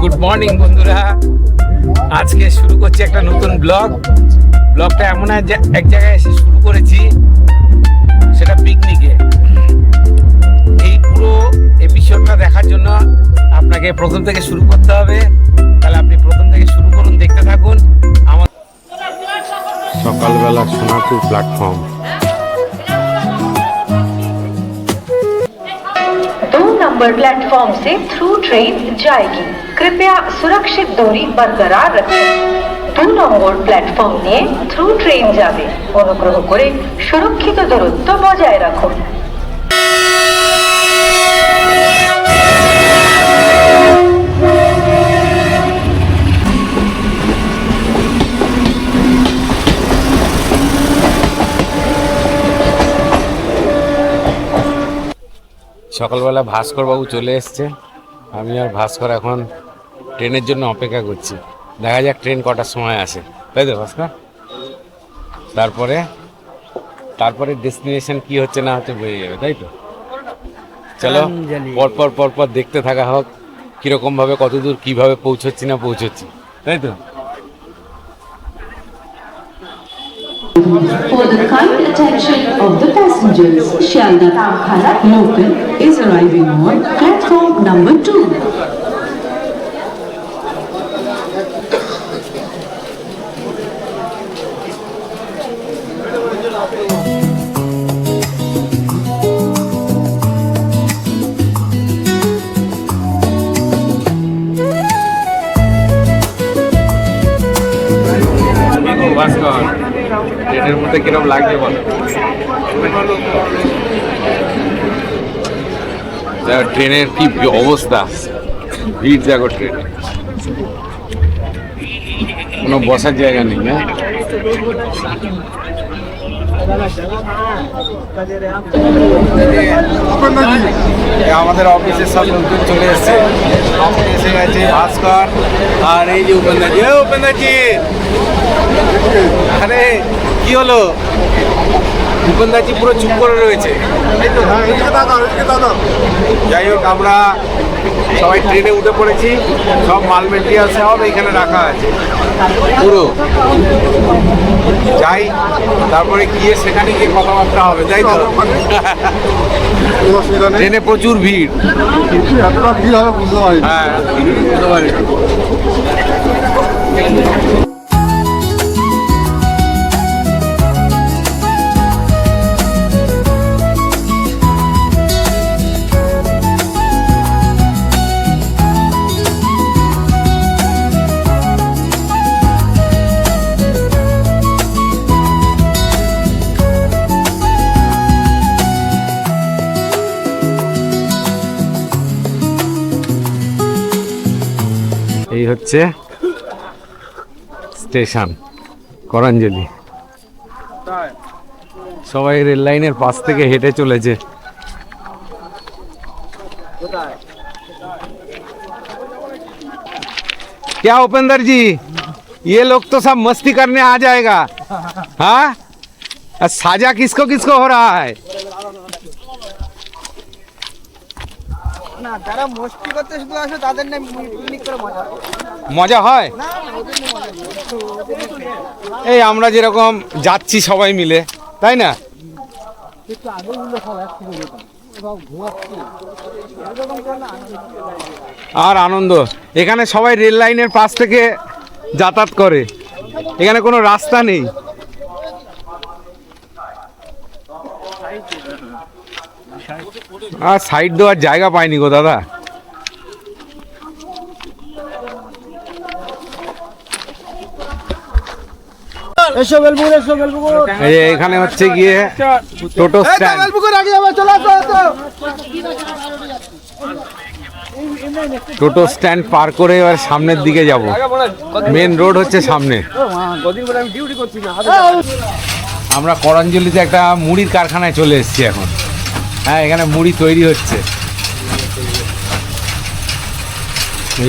Good morning বন্ধুরা, আজকে শুরু করছি একটা নতুন ব্লগটা এমন এক জায়গায় এসে শুরু করেছি, সেটা পিকনিকে। এই পুরো এপিসোডটা দেখার জন্য আপনাকে প্রথম থেকে শুরু করতে হবে। তাহলে আপনি প্রথম থেকে শুরু করুন, দেখতে থাকুন। আমার সকালবেলা সোনাপুর প্ল্যাটফর্ম। नंबर प्लेटफॉर्म से थ्रू ट्रेन जाएगी। कृपया सुरक्षित दूरी बरकरार रखें। 2 নম্বর প্ল্যাটফর্ম নিয়ে থ্রু ট্রেন যাবে। অনুগ্রহ করে সুরক্ষিত দূরত্ব বজায় রাখুন। সকালবেলা ভাস্কর বাবু চলে এসছে। আমি আর ভাস্কর এখন ট্রেনের জন্য অপেক্ষা করছি। দেখা যাক ট্রেন কটার সময় আসে, তাই তো ভাস্কর? তারপরে ডেস্টিনেশন কি হচ্ছে না হচ্ছে বোঝা যাবে, তাই তো? চলো পরপর দেখতে থাকা হোক, কীরকমভাবে কতদূর কীভাবে পৌঁছচ্ছি, তাই তো? For the kind attention of the passengers, Shialdah Tamkhara local is arriving on platform number 2. ভাস্কর, ট্রেনের মধ্যে কিরকম লাগছে বলো? ট্রেনের কি অবস্থা, ভিড় দেখো ট্রেনে, কোনো বসার জায়গা নেই। না আমাদের অফিসের সব লোকজন চলে এসছে, এসে গেছে ভাস্কর আর এই যে উপেন্দ্রজি। আরে কি হলো, উপেন্দ্রজি পুরো চুপ করে রয়েছে। যাই হোক, আমরা সবাই ট্রেনে উঠে পড়েছি, সব মাল মেটেরিয়াল সব এখানে রাখা আছে পুরো। যাই, তারপরে গিয়ে সেখানে গিয়ে কথাবার্তা হবে, তাই তো? ট্রেনে প্রচুর ভিড়। হ্যাঁ, বুঝতে পারি। এই হচ্ছে স্টেশন করঞ্জলি। সবাই রেল লাইনের পাশ থেকে হেঁটে চলেছে। क्या उपेंद्र जी, ये लोग तो सब मस्ती करने आ जाएगा। हाँ, साजा किसको किसको हो रहा है? মজা হয়। এই আমরা যেরকম যাচ্ছি সবাই মিলে, তাই না? আর আনন্দ, এখানে সবাই রেল লাইনের পাশ থেকে যাতায়াত করে, এখানে কোনো রাস্তা নেই। আর সাইড দেওয়ার জায়গা পাইনি গো দাদা। এখানে হচ্ছে গিয়ে টোটো স্ট্যান্ড। টোটো স্ট্যান্ড পার করে এবার সামনের দিকে যাব। মেন রোড হচ্ছে সামনে। আমরা করঞ্জলিতে একটা মুড়ির কারখানায় চলে এসেছি এখন। হ্যাঁ, এখানে মুড়ি তৈরি হচ্ছে।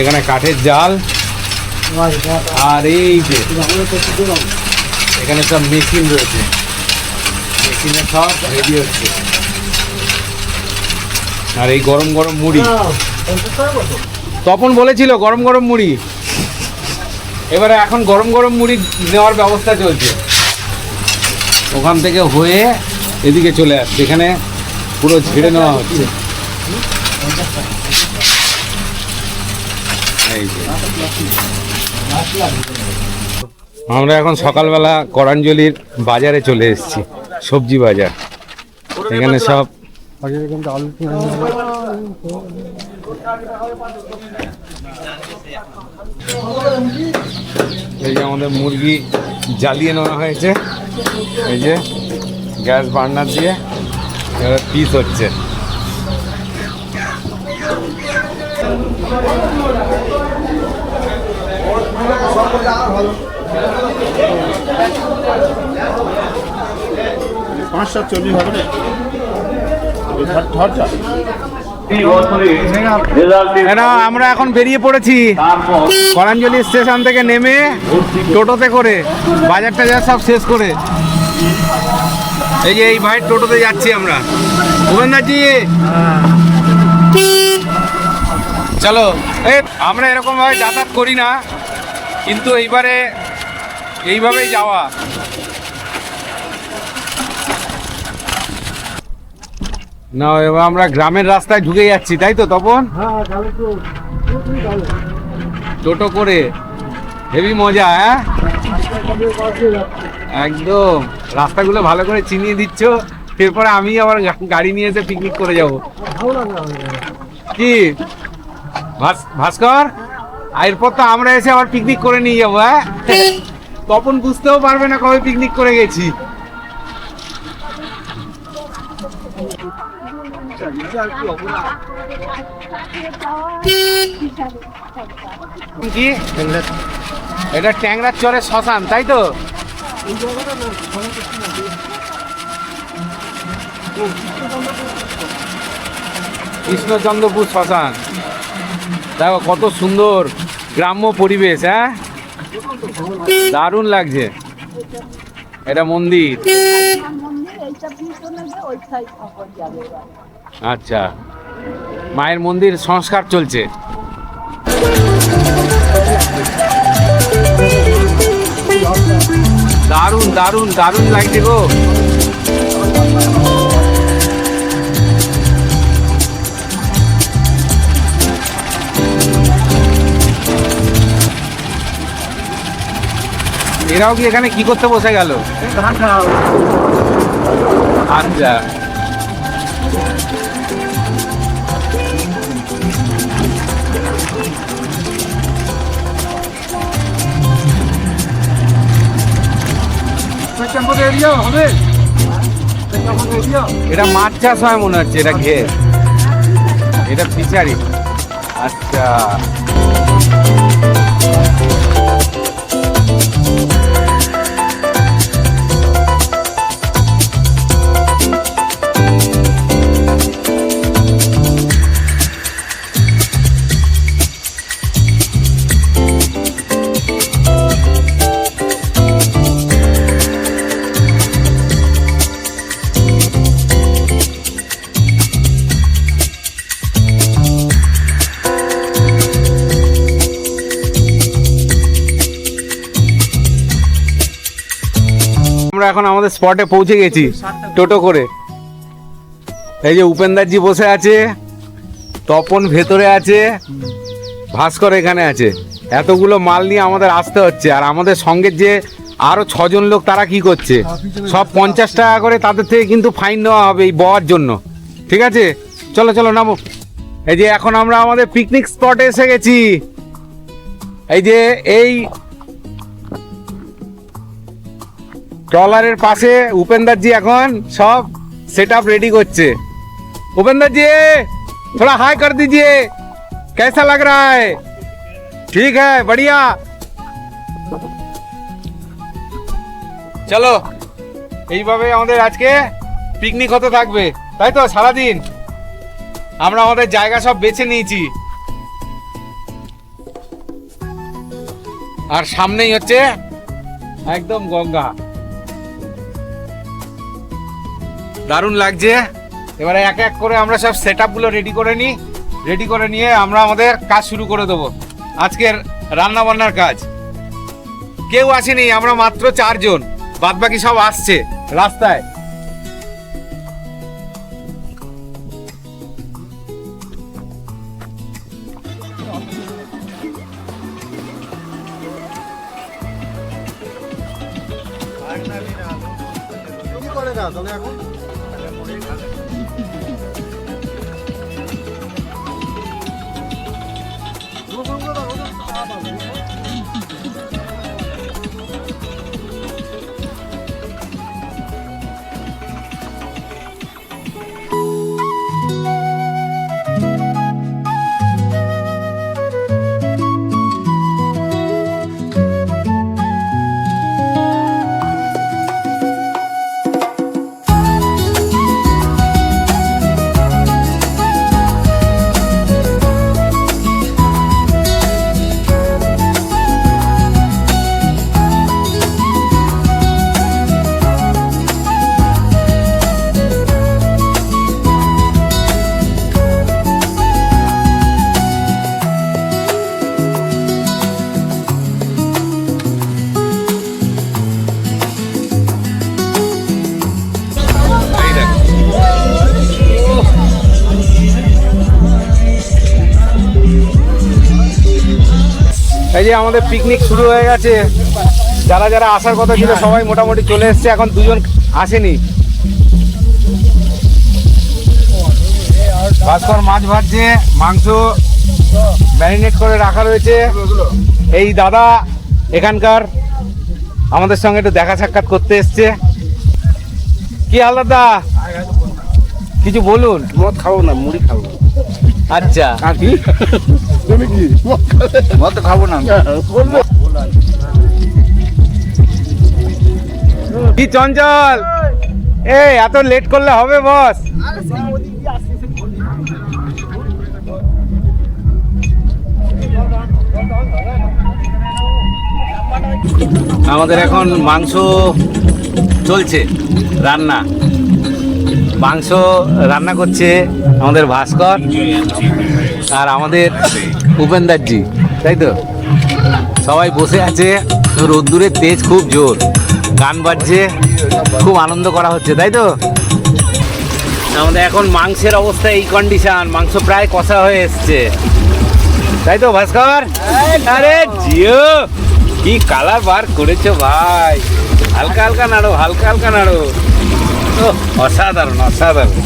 এখানে কাঠের জাল, আর এই যে এখানে সব মেশিন রয়েছে, মেশিনে সব রেডি হচ্ছে। আর এই গরম গরম মুড়ি তপন বলেছিল গরম গরম মুড়ি, এবারে এখন গরম গরম মুড়ি নেওয়ার ব্যবস্থা চলছে। ওখান থেকে হয়ে এদিকে চলে আসছে, এখানে পুরো ঝেড়ে নেওয়া হচ্ছে। এই যে। আমরা এখন সকালবেলা করাঞ্জলির বাজারে চলে এসেছি, সবজি বাজার। এখানে সব এই যে আমাদের মুরগি জ্বালিয়ে নেওয়া হয়েছে, এই যে গ্যাস বার্নার দিয়ে পিস হচ্ছে। আমরা এখন বেরিয়ে পড়েছি করাঞ্জলি স্টেশন থেকে নেমে টোটোতে করে বাজার টাজার সব শেষ করে। এই যে এই ভাই টোটোতে যাচ্ছি আমরা। ভুবনদাজি চলো। এই আমরা এরকম ভাবে যাতায়াত করি না, কিন্তু এইভাবেই যাওয়া। না এবার আমরা গ্রামের রাস্তায় ঢুকে যাচ্ছি, তাই তো তপন? টোটো করে হেভি মজা। হ্যাঁ একদম, রাস্তাগুলো ভালো করে চিনিয়ে দিচ্ছ, এরপরে আমি আবার গাড়ি নিয়ে এসে পিকনিক করে যাব। কি ভাস্কর, এরপর তো আমরা এসে আবার পিকনিক করে নিয়ে যাবো। হ্যাঁ তপন বুঝতেও পারবে না কবে পিকনিক করে গেছি। কি এটা ট্যাংরার চরের শ্মশান, তাই তো? কৃষ্ণচন্দ্রপুর শ্মশান। দেখো কত সুন্দর গ্রাম্য পরিবেশ। হ্যাঁ দারুণ লাগছে। এটা মন্দির। আচ্ছা, মায়ের মন্দির সংস্কার চলছে। দারুণ দারুণ দারুণ লাগছে গো। এরাও কি এখানে কি করতে বসে গেল? আচ্ছা এটা মাছ চাষ হয় মনে হচ্ছে, এটা ঘের, এটা ফিচারি। আচ্ছা আমরা এখন আমাদের স্পটে পৌঁছে গেছি টোটো করে। এই যে উপেন্দারজি বসে আছে, তপন ভেতরে আছে, ভাস্কর এখানে আছে। এতগুলো মাল নিয়ে আমাদের আসতে হচ্ছে। আর আমাদের সঙ্গে যে আরো 6 জন লোক, তারা কি করছে? সব 50 টাকা করে তাদের থেকে কিন্তু ফাইন নেওয়া হবে এই বওয়ার জন্য। ঠিক আছে, চলো চলো নামো। এই যে এখন আমরা আমাদের পিকনিক স্পটে এসে গেছি। এই যে এই ট্রলারের পাশে उपेंद्र जी এখন সব সেটআপ রেডি করছে। उपेंद्र जी थोड़ा हाई कर दीजिए, कैसा लग रहा है? ठीक है, बढ़िया। চলো এইভাবে আমাদের আজকে পিকনিক হতে থাকবে, তাই তো? সারাদিন আমরা আমাদের জায়গা সব বেছে নিয়েছি। আর সামনেই হচ্ছে একদম গঙ্গা। দারুণ লাগছে। এবারে এক এক করে আমরা সব সেটআপ গুলো রেডি করে নিই, রেডি করে নিয়ে আমরা আমাদের কাজ শুরু করে দেবো, আজকের রান্না বান্নার কাজ। কেউ আসেনি, আমরা মাত্র 4 জন, বাদ বাকি সব আসছে রাস্তায়। এই যে আমাদের পিকনিক শুরু হয়ে গেছে, যারা যারা আসার কথা ছিল সবাই মোটামুটি চলে এসছে, এখন 2 জন আসেনি। ভাস্কর মাছ ভাজছে, মাংস ম্যারিনেট করে রাখা রয়েছে। এই দাদা এখানকার আমাদের সঙ্গে একটু দেখা সাক্ষাৎ করতে এসছে। কি হাল দাদা, কিছু বলুন। মদ খাবো না, মুড়ি খাবো। আচ্ছা, তুমি কি মদ খাবো না? কি চঞ্চল, এই এত লেট করলে হবে বস? আমাদের এখন মাংস চলছে রান্না, মাংস রান্না করছে আমাদের ভাস্কর আর আমাদের উপেন্দারজি, তাই তো? সবাই বসে আছে, রোদ্দুরের তেজ খুব জোর, গান বাজছে, খুব আনন্দ করা হচ্ছে, তাই তো? আমাদের এখন মাংসের অবস্থা এই কন্ডিশন, মাংস প্রায় কষা হয়ে এসছে, তাই তো ভাস্কর? আরে জিও, কি কালার বার করেছো ভাই, হালকা হালকা নাড়ো, হালকা হালকা নাড়ো। ওহ, অসাধারণ অসাধারণ।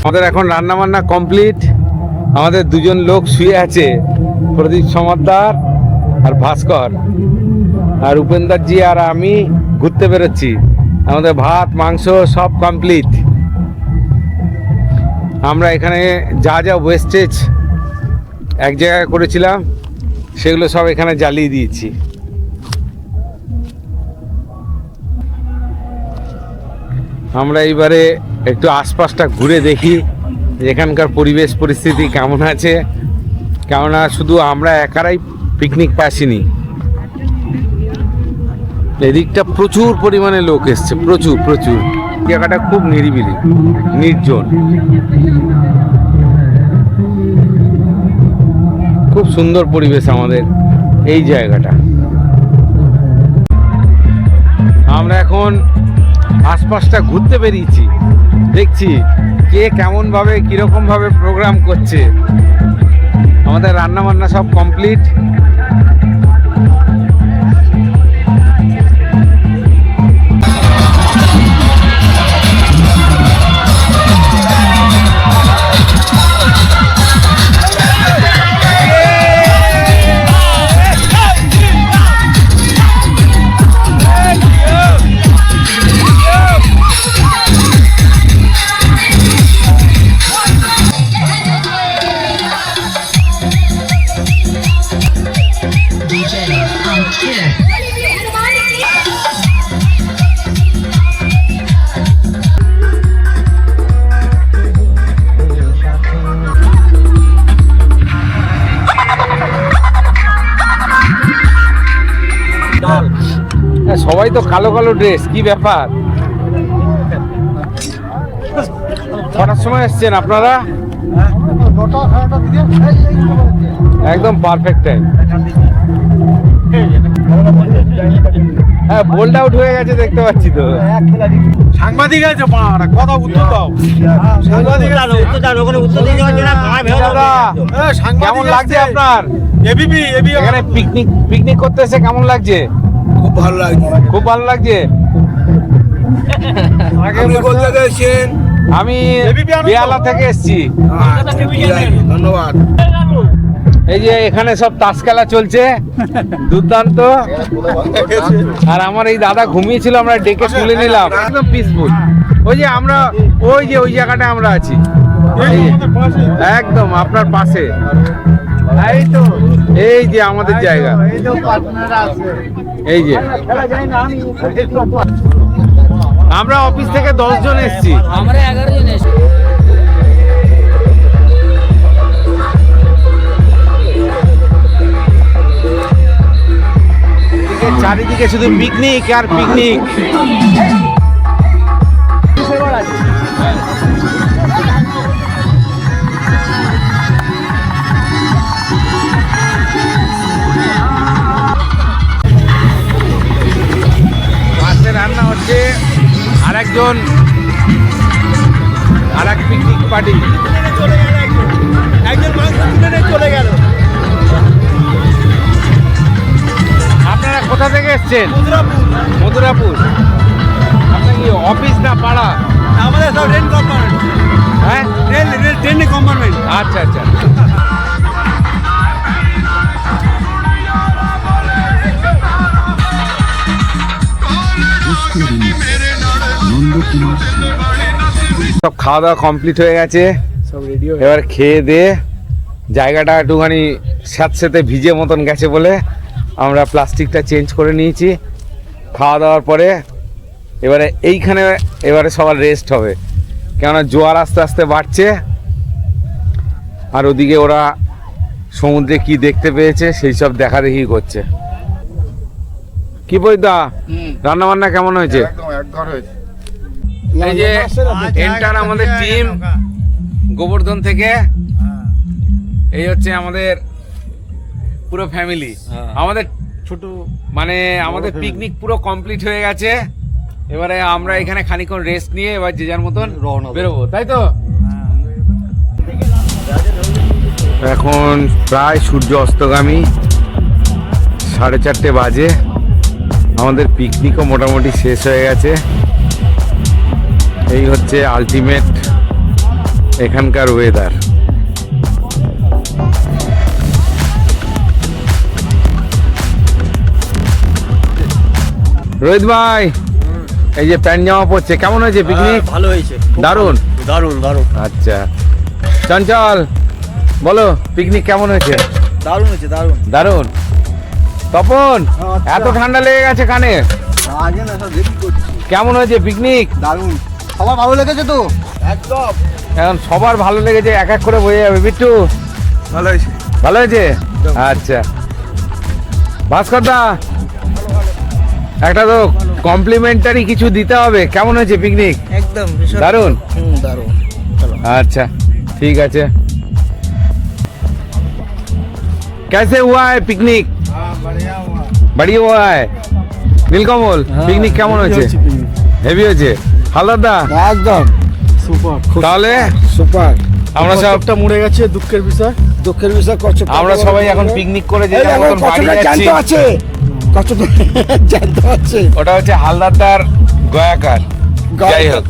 আমাদের এখন রান্না বান্না কমপ্লিট। আমাদের 2 জন লোক শুয়ে আছে, প্রদীপ সমাদ্দার আর ভাস্কর, আর উপেন্দারজি আর আমি ঘুরতে বেরোচ্ছি। আমাদের ভাত মাংস সব কমপ্লিট। আমরা এখানে যা যা ওয়েস্টেজ এক জায়গায় করেছিলাম সেগুলো সব এখানে জ্বালিয়ে দিয়েছি। আমরা এইবারে একটু আশপাশটা ঘুরে দেখি এখানকার পরিবেশ পরিস্থিতি কেমন আছে, কেননা শুধু আমরা একারাই পিকনিক পাসিনি, এদিকটা প্রচুর পরিমাণে লোক এসছে, প্রচুর প্রচুর। জায়গাটা খুব নিরিবিলি, নির্জন, খুব সুন্দর পরিবেশ আমাদের এই জায়গাটা। আমরা এখন আশপাশটা ঘুরতে বেরিয়েছি, দেখছি কে কেমন ভাবে কিরকম ভাবে প্রোগ্রাম করছে। আমাদের রান্না বান্না সব কমপ্লিট। সবাই তো কালো কালো ড্রেস, কি ব্যাপার? কটার সময় এসছেন আপনারা? একদম পারফেক্ট টাইম। হ্যাঁ, বোল্ড আউট হয়ে গেছে দেখতে পাচ্ছি তো। সাংবাদিক আছে পাড়া, কথা উত্তর দাও। সাংবাদিক আছে। দাদা, কেমন লাগছে আপনার? এবিপি এখানে পিকনিক করতে এসে কেমন লাগছে? খুব ভালো লাগছে। খুব ভালো লাগছে। আপনি কোথা থেকে এসেছেন? আমি বিয়ালা থেকে এসেছি। ধন্যবাদ। এই যে এখানে সব তাস খেলা চলছে, দুর্দান্ত। আর আমার এই দাদা ঘুমিয়েছিল, আমরা ডেকে তুলে নিলাম। একদম পিসফুল। ওই যে আমরা ওই জায়গাটা আমরা আছি, এই যে, একদম আপনার পাশে। এই তো, এই যে আমাদের জায়গা, এই যে আমরা অফিস থেকে 10 জন এসেছি। আমরা 11 জন এসেছি। চারিদিকে শুধু পিকনিক আর পিকনিক। পাশে রান্না হচ্ছে, আর এক পিকনিক পার্টি। একজন মাংস তুলে চলে গেল। আপনারা কোথা থেকে এসছেন? মথুরাপুর। আপনার কি অফিস না পাড়া? আমাদের সব রেল কম্পার্টমেন্ট। হ্যাঁ, ট্রেন কম্পার্টমেন্ট। আচ্ছা আচ্ছা। সব খাওয়া দাওয়া কমপ্লিট হয়ে গেছে, সব রেডি এবার খেয়ে দিয়ে জায়গাটা একটুখানি স্যাঁতস্যাঁতে ভিজে মতন গেছে বলে আমরা প্লাস্টিকটা চেঞ্জ করে নিয়েছি। খাওয়া দাওয়ার পরে এবারে সবার রেস্ট হবে, কেননা জোয়ার আস্তে আস্তে বাড়ছে। আর ওদিকে ওরা সমুদ্রে কি দেখতে পেয়েছে সেই সব দেখা দেখি করছে। কি বইদা, রান্না বান্না কেমন হয়েছে? একদম হয়েছে। এই যে এন্টার আমাদের টিম গোবর্ধন থেকে, এই হচ্ছে আমাদের পুরো ফ্যামিলি। আমাদের ছোট মানে আমাদের পিকনিক পুরো কমপ্লিট হয়ে গেছে। এবারে আমরা এখানে খানিকক্ষণ রেস্ট নিয়ে এবার যে যার মতন রওনা দেব। বেরোবো, তাই তো? এখন প্রায় সূর্য অস্তগামী, 4:30 বাজে। আমাদের পিকনিকও মোটামুটি শেষ হয়ে গেছে। এই হচ্ছে আলটিমেট এখানকার ওয়েদার। রোহিত ভাই, এই যে প্যান্ট জামা পড়ছে, কেমন হয়েছে পিকনিক? ভালো হয়েছে। দারুণ দারুণ। আচ্ছা, চঞ্চল বলো পিকনিক কেমন হয়েছে? দারুণ হয়েছে। দারুণ। তপন, এত ঠান্ডা লেগে গেছে কানে, আগে না সব রেডি করছি। কেমন হয়েছে পিকনিক? দারুণ। সবার ভালো লেগেছে তো? একদম এখন সবার ভালো লেগেছে, এক এক করে বয়ে যাবে। বিট্টু, ভালো হয়েছে। ভালো হয়েছে? আচ্ছা, ভাস্কর দা, একটা তো কমপ্লিমেন্টারি কিছু দিতে হবে। কেমন হয়েছে পিকনিক? একদম দারুণ। দারুণ। अच्छा ठीक है। कैसे हुआ है पिकनिक? बढ़िया हुआ है। নীলকমল, পিকনিক কেমন হয়েছে? হেভি হয়েছে। হালদারদা একদম সুপার। তাহলে সুপার। আমরা সবটা মরে গেছে, দুঃখের বিষয় কষ্ট। আমরা সবাই এখন পিকনিক করে যে যার মতন বাড়ি যাচ্ছি। কষ্ট জানতে আছে। ওটা হচ্ছে হালদারদার গয়াকার। যাই হোক,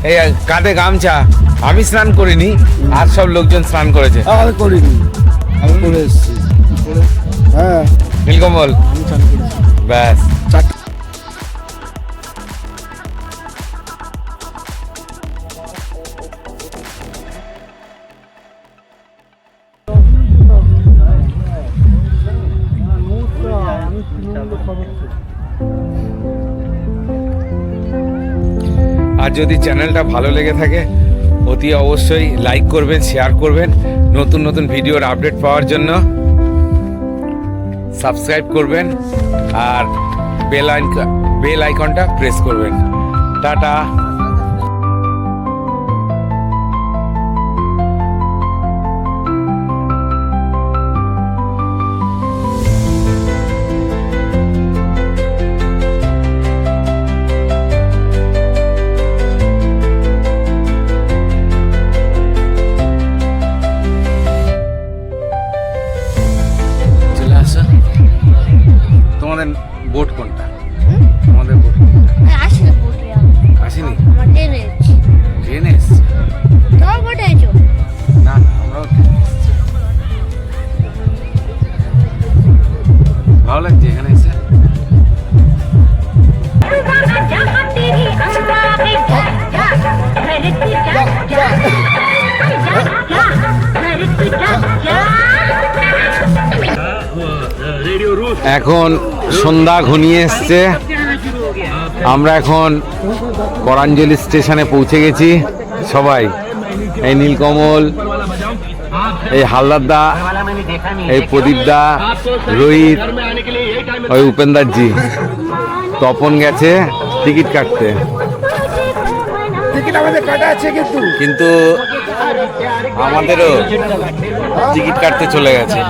এই কাঁধে গামছা। আমি স্নান করিনি, আর সব লোকজন স্নান করেছে। আমি করিনি, আমি করে এসেছি। হ্যাঁ, নীলকমল আমি চান করেছি। ব্যাস। আর যদি চ্যানেলটা ভালো লেগে থাকে অতি অবশ্যই লাইক করবেন, শেয়ার করবেন। নতুন নতুন ভিডিওর আপডেট পাওয়ার জন্য সাবস্ক্রাইব করবেন আর বেল আইকনটা প্রেস করবেন। টাটা। এখন সন্ধ্যা ঘনিয়ে এসছে, আমরা এখন করাঞ্জলি স্টেশনে পৌঁছে গেছি সবাই। এই নীলকমল, এই হালদার দা, এই প্রদীপ দা, রোহিত, ওই উপেন্দারজি, তপন গেছে টিকিট কাটতে। কিন্তু আমাদেরও টিকিট কাটতে চলে গেছে।